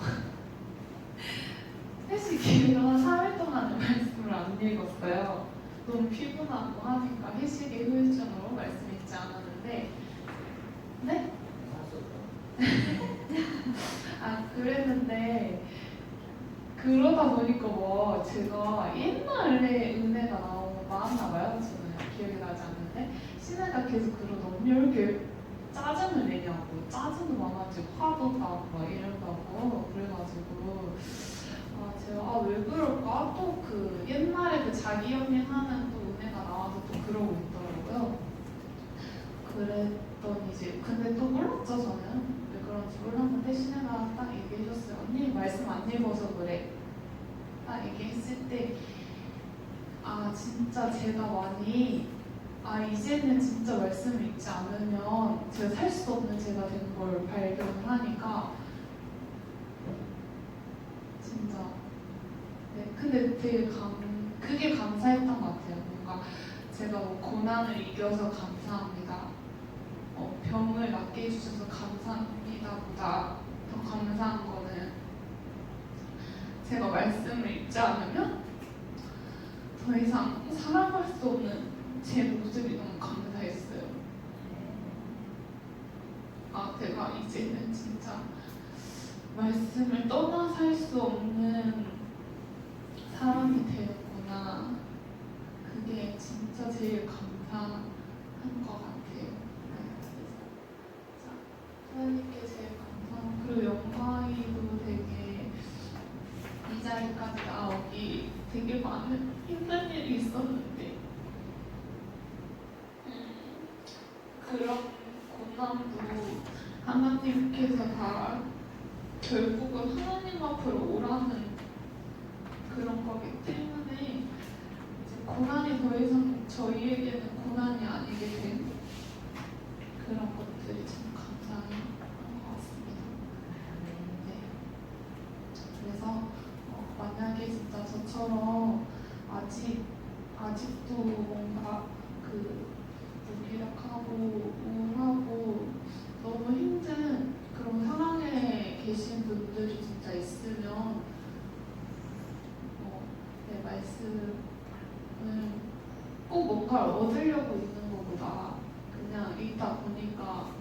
회식이 한 3일 동안은 말씀을 안 읽었어요. 너무 피곤하고 하니까 회식의 후유증으로 말씀 읽지 않았는데 네? 그랬는데 그러다 보니까 뭐 제가 옛날에 은혜가 나왔나 봐요. 저는 기억이 나지 않는데 신혜가 계속 그러더니 왜 이렇게 짜증을 내냐고 짜증도 많아지고 화도 나고 막 이런다고 그래가지고 제가 왜 그럴까 또 그 옛날에 그 자기 연민하는 또 은혜가 나와서 또 그러고 있더라고요. 그랬더니 이제 근데 또 몰랐죠 저는 왜 그런지 몰랐는데 신혜가 딱 얘기해줬어요. 언니 말씀 안 읽어서 그래. 딱 얘기했을 때 진짜 제가 많이 이제는 진짜 말씀을 읽지 않으면 제가 살 수 없는 제가 된 걸 발견을 하니까 진짜 네 근데 되게 그게 감사했던 것 같아요. 뭔가 제가 뭐 고난을 이겨서 감사합니다. 병을 낫게 해주셔서 감사합니다보다 더 감사한 거는 제가 말씀을 읽지 않으면 더 이상 살아갈 수 없는 제 모습이 너무 감사했어요. 내가 이제는 진짜 말씀을 떠나 살 수 없는 사람이 되었구나. 그게 진짜 제일 감사한 것 같아요. 하나님께 제일 감사하고 그리고 영광이도 되게 이 자리까지 나오기 되게 많은 힘든 일이 있었는데 그런 고난도 하나님께서 다 결국은 하나님 앞으로 오라는 그런 거기 때문에 이제 고난이 더 이상 저희에게는 고난이 아니게 된 그런 것들이 참 감사한 것 같습니다. 네. 그래서 만약에 진짜 저처럼 아직도 뭔가 무기력하고 우울하고 너무 힘든 그런 상황에 계신 분들이 진짜 있으면 내 말씀을 꼭 뭔가를 얻으려고 읽는 것보다 그냥 읽다 보니까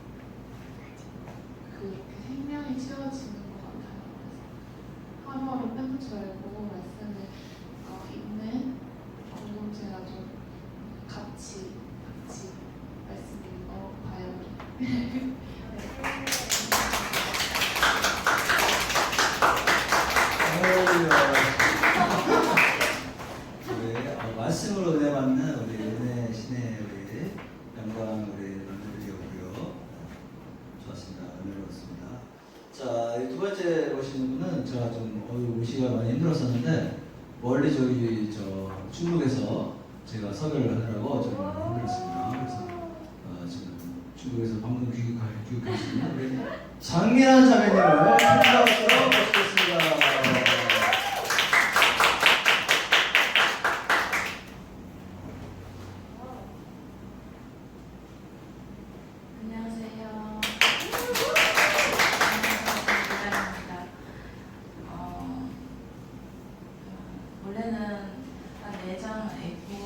그렇게 생명이 채워지는 것 같아요. 그래서 하루하루 빼놓지 말고 말씀을 읽는 공동체가 좀 같이 말씀 읽어봐요. 말씀으로 은혜 받는 우리 은혜 신의 우리 영광 우리 런드리였고요. 좋았습니다. 은혜로웠습니다. 자, 두 번째 오시는 분은 제가 좀 오시기가 많이 힘들었었는데 멀리 저기 충북에서 제가 섭외를 하느라고 좀 힘들었습니다. 그래서 지금 중국에서 방금 귀국하신 우리 장민환 자매님을 큰 박수로 모시겠습니다. 안녕하세요. 기다립니다. 원래는 한 4장 A4로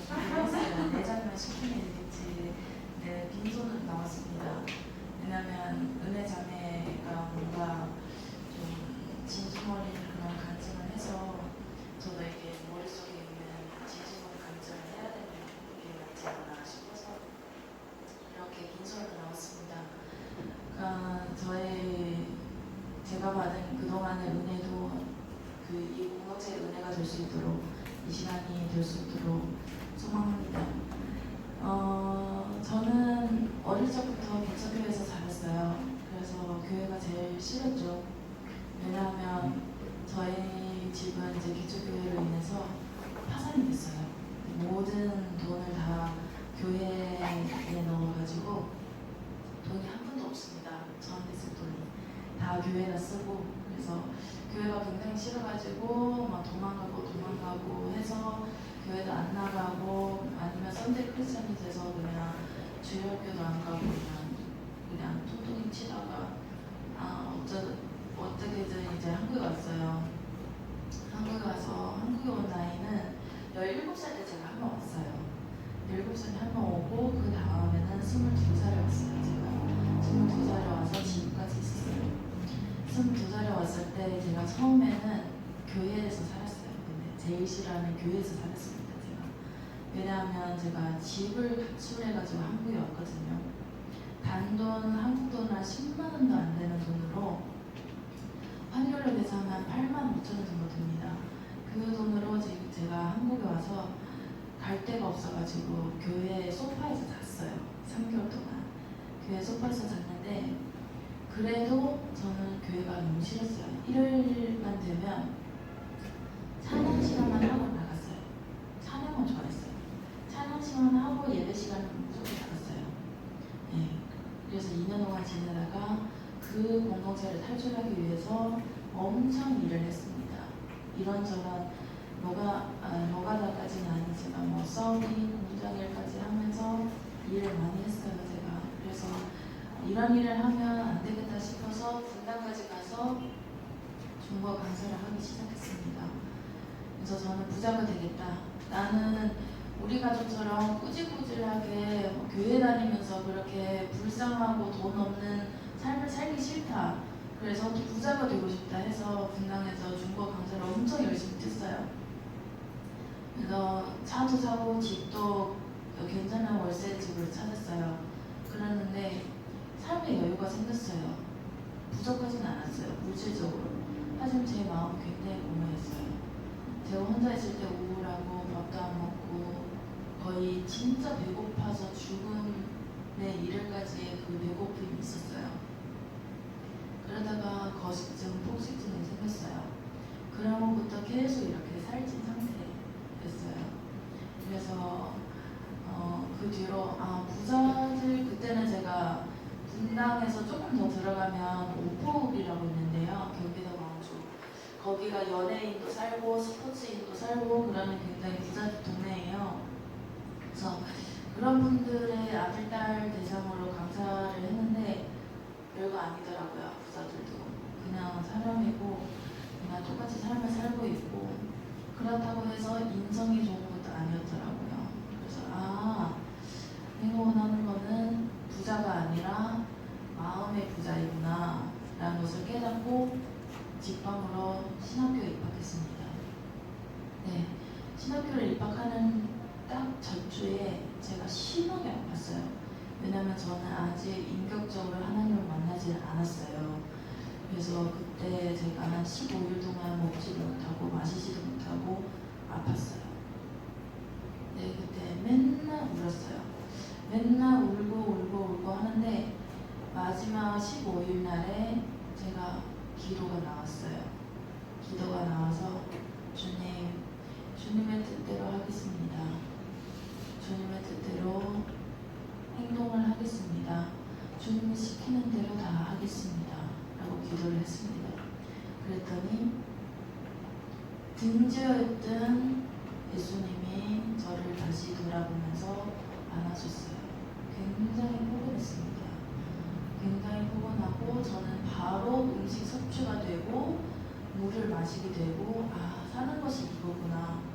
준비했어요. 4장만 시키면 되겠지. 네, 빈손으로 나왔습니다. 왜냐면 은혜 자매가 뭔가 좀 진주머리를 그런 간증을 해서 저도 이게 머릿속에 있는 진주머리 간증을 해야 되는 게 맞지 않나 싶어서 이렇게 빈손으로 나왔습니다. 제가 받은 그동안의 은혜도 이 공동체의 은혜가 될 수 있도록 이 시간이 될 수 있도록 소망합니다. 저는 어릴 적부터 개척교회에서 자랐어요. 그래서 교회가 제일 싫었죠. 왜냐하면 저희 집은 이제 개척교회로 인해서 파산이 됐어요. 모든 돈을 다 교회에 넣어가지고 돈이 한 푼도 없습니다. 저한테 쓸 돈이 다 교회가 쓰고, 그래서 교회가 굉장히 싫어가지고 막 도망가고 해서 교회도 안 나가고 아니면 썬데이 크리스천이 돼서 그냥 주일학교도 안 가고 그냥 뚱뚱이 치다가 어떻게든 이제 한국에 왔어요. 한국에 와서 한국에 온 나이는 17살 때 제가 한 번 왔어요. 17살에 한 번 오고 그 다음에는 22살에 왔어요. 제가 22살에 와서 지금까지 있었어요. 22살에 왔을 때 제가 처음에는 교회에서 살았어요. 근데 제일 싫어하는 교회에서 살았습니다. 제가. 왜냐하면 제가 집을 가출해가지고 한국에 왔거든요. 단돈 한국 돈 한 10만 원도 안 되는 돈으로 환율로 계산하면 8만 5천 원 정도 됩니다. 그 돈으로 지금 제가 한국에 와서 갈 데가 없어가지고 교회 소파에서 잤어요. 3개월 동안 교회 소파에서 잤는데, 그래도 저는 교회가 너무 싫었어요. 일요일만 되면 찬양 시간만 하고 나갔어요. 찬양은 좋아했어요. 찬양 시간 하고 예배 시간은 무조건 나갔어요. 네. 그래서 2년 동안 지내다가 그 공동체를 탈출하기 위해서 엄청 일을 했습니다. 이런저런 노가다까지는 아니지만 뭐 서빙, 공장일까지 하면서 일을 많이 했어요. 제가. 그래서 이런 일을 하면 안 되겠다 싶어서 분당까지 가서 중국어 강사를 하기 시작했습니다. 그래서 저는 부자가 되겠다. 나는 우리 가족처럼 꾸질꾸질하게 교회 다니면서 그렇게 불쌍하고 돈 없는 삶을 살기 싫다. 그래서 또 부자가 되고 싶다 해서 분당에서 중국어 강사를 엄청 열심히 했어요. 그래서 차도 사고 집도 괜찮은 월세 집을 찾았어요. 그랬는데 삶의 여유가 생겼어요. 부족하진 않았어요. 물질적으로. 하지만 제 마음은 굉장히 공허했어요. 제가 혼자 있을 때 우울하고 밥도 안 먹고 거의 진짜 배고파서 죽음에 이를까지 그 배고픔이 있었어요. 그러다가 거식증, 폭식증이 생겼어요. 그런 후부터 계속 이렇게 살찐 상태였어요. 그래서 그 뒤로 부자들, 그때는 제가 분당에서 조금 더 들어가면 오포읍이라고 있는데요. 경기도 광주. 거기가 연예인도 살고 스포츠인도 살고 그러는 굉장히 부자 동네예요. 그래서 그런 분들의 아들, 딸 대상으로 강사를 했는데 별거 아니더라고요. 부자들도 그냥 사람이고 그냥 똑같이 삶을 살고 있고, 그렇다고 해서 인성이 좋은 것도 아니었더라고요. 그래서 내가 원하는 거는 부자가 아니라 마음의 부자이구나 라는 것을 깨닫고 직방으로 신학교에 입학했습니다. 네, 신학교를 입학하는 딱 전주에 제가 심하게 아팠어요. 왜냐면 저는 아직 인격적으로 하나님을 만나지 않았어요. 그래서 그때 제가 한 15일 동안 먹지도 못하고 마시지도 못하고 아팠어요. 네, 그때 맨날 울었어요. 맨날 울고 하는데 마지막 15일 날에 제가 기도가 나왔어요. 기도가 나와서 주님의 뜻대로 하겠습니다. 주님의 뜻대로 행동을 하겠습니다. 주님이 시키는 대로 다 하겠습니다. 라고 기도를 했습니다. 그랬더니 등지어있던 예수님이 저를 다시 돌아보면서 안아줬어요. 굉장히 포근했습니다. 굉장히 포근하고 저는 바로 음식 섭취가 되고 물을 마시게 되고 아, 사는 것이 이거구나.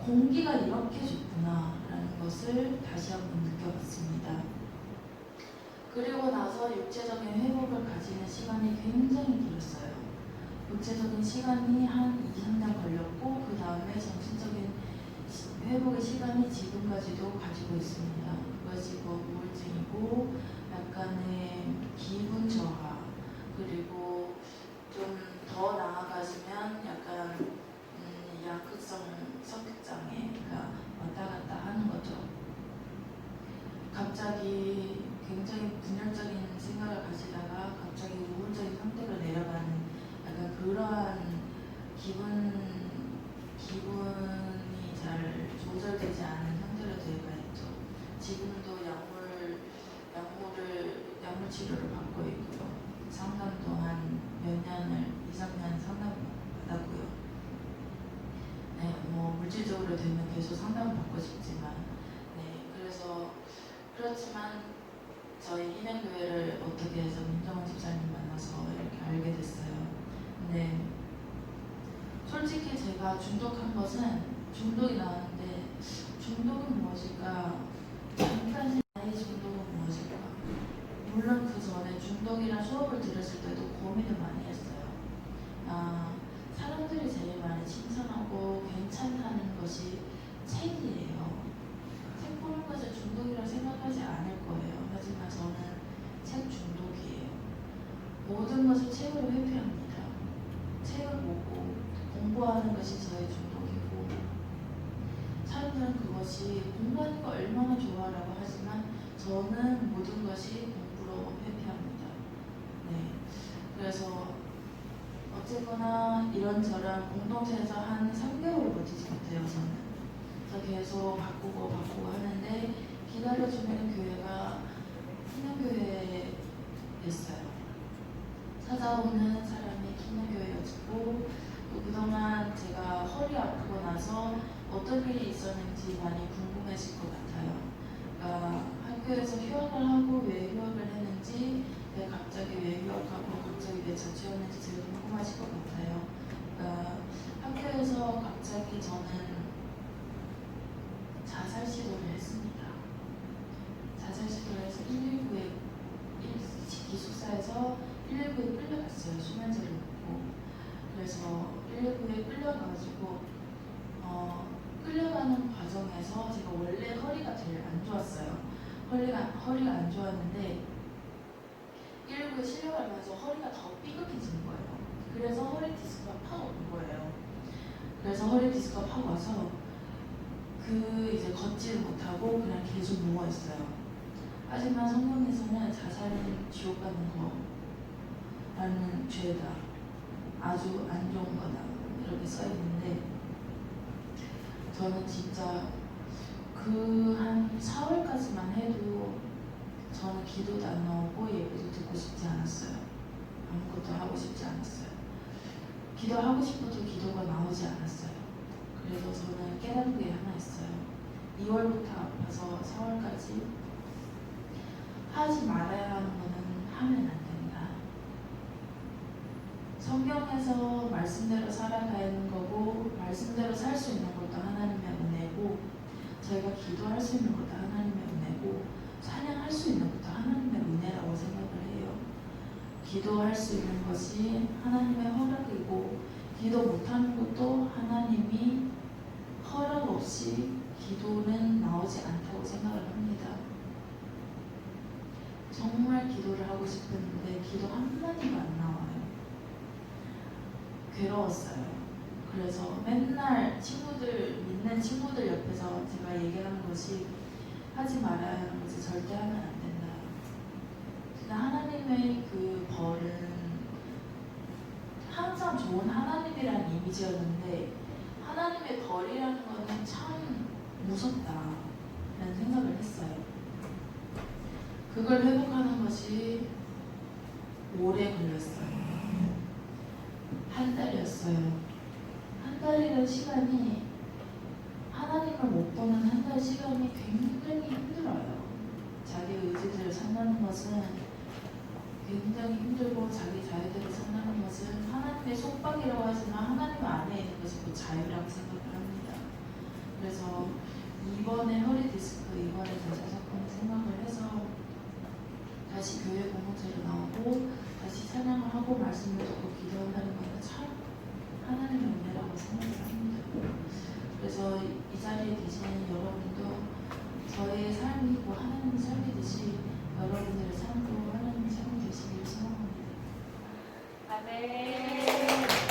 공기가 이렇게 좋구나 라는 것을 다시 한번 느껴봤습니다. 그리고 나서 육체적인 회복을 가지는 시간이 굉장히 길었어요. 육체적인 시간이 한 2, 3년 걸렸고 그 다음에 정신적인 회복의 시간이 지금까지도 가지고 있습니다. 그것이 뭐 우울증이고 약간의 기분 저하 그리고 좀 더 나아가시면 약간 양극성 성격장애가 왔다 갔다 하는 거죠. 갑자기 굉장히 분열적인 생각을 가지다가 갑자기 우울적인 상태로 내려가는 약간 그러한 기분이 잘 조절되지 않은 상태로 되어가 있죠. 지금도 약물 치료를 받고 있고요. 상담도 한 몇 년을 2, 3년 상담을 받았고요. 네, 뭐 물질적으로 되면 계속 상담을 받고 싶지만, 네, 그렇지만 저희 희명교회를 어떻게 해서 민정원 집사님 만나서 이렇게 알게 됐어요. 근데 솔직히 제가 중독한 것은 중독이 나왔는데 중독은 무엇일까? 잠깐 나의 중독은 무엇일까? 물론 그 전에 중독이란 수업을 들었을 때도 고민을 많이 했어요. 사람들이 제일 많이 칭찬하고 괜찮다는 것이 책이에요. 책 보는 것을 중독이라고 생각하지 않을 거예요. 하지만 저는 책 중독이에요. 모든 것을 책으로 회피합니다. 책을 보고 공부하는 것이 저의 중독이고 사람들은 그것이 공부하는 거 얼마나 좋아라고 하지만 저는 모든 것이 공부로 회피합니다. 네, 그래서 어쨌거나 이런저런 공동체에서 한 3개월을 버티지 못해요. 저는 계속 바꾸고 하는데 기다려주는 교회가 희명교회였어요. 찾아오는 사람이 희명교회였고 그동안 제가 허리 아프고 나서 어떤 일이 있었는지 많이 궁금해질 것 같아요. 그러니까 학교에서 휴학을 하고 왜 휴학을 했는지 왜 갑자기 왜 휴학하고 갑자기 왜 자취했는지 제일 궁금하실 것 같아요. 그러니까 학교에서 갑자기 저는 자살 시도를 했습니다. 자살 시도를 해서 119에 기숙사에서 119에 끌려갔어요. 수면제를 먹고. 그래서 119에 끌려가가지고 끌려가는 과정에서 제가 원래 허리가 제일 안 좋았어요. 허리가 안 좋았는데 119에 실려가면서 허리가 더 삐끗해진 거예요. 그래서 허리 디스크가 팍 온 거예요. 그래서 허리 디스크가 팍 와서 이제 걷지를 못하고 그냥 계속 누워 있어요. 하지만 성경에서는 자살은 지옥 가는 거라는 죄다. 아주 안 좋은 거다. 이렇게 써 있는데 저는 진짜 그 한 4월까지만 해도 저는 기도도 안 나오고 예배도 듣고 싶지 않았어요. 아무것도 하고 싶지 않았어요. 기도하고 싶어도 기도가 나오지 않았어요. 그래서 저는 깨달은 게 하나 있어요. 2월부터 아파서 4월까지 하지 말아야 하는 거는 하면 안 된다. 성경에서 말씀대로 살아가는 거고 말씀대로 살 수 있는 것도 하나님의 은혜고 저희가 기도할 수 있는 것도 하나님의 은혜고 찬양할 수 있는 것도 하나님의 은혜라고 생각을 해요. 기도할 수 있는 것이 하나님의 허락이고 기도 못하는 것도 하나님이 허락 없이 기도는 나오지 않다고 생각을 합니다. 정말 기도를 하고 싶었는데 기도 한마디가 안 나와요. 괴로웠어요. 그래서 맨날 믿는 친구들 옆에서 제가 얘기하는 것이 하지 말아야 하는 것이 절대 하면 안 된다. 근데 하나님의 그 벌은 항상 좋은 하나님이라는 이미지였는데 하나님의 벌이라는 거는 참 무섭다. 많은 생각을 했어요. 그걸 회복하는 것이 오래 걸렸어요. 한 달이었어요. 한 달이라는 시간이 하나님을 못 보는 한 달 시간이 굉장히 힘들어요. 자기 의지대로 산다는 것은 굉장히 힘들고 자기 자유대로 산다는 것은 하나님의 속박이라고 하지만 하나님 안에 있는 것이 곧 자유라고 생각을 합니다. 그래서 이번에 허리 디스크, 이번에 대사 사건을 생각을 해서 다시 교회 공동체로 나오고 다시 찬양을 하고 말씀을 듣고 기도한다는 것은 참 하나님의 은혜라고 생각을 합니다. 그래서 이 자리에 계시는 여러분도 저의 삶이 고 하나님의 삶이듯이 여러분들의 삶도 하나님의 삶이 되시기를 소망합니다. 아멘.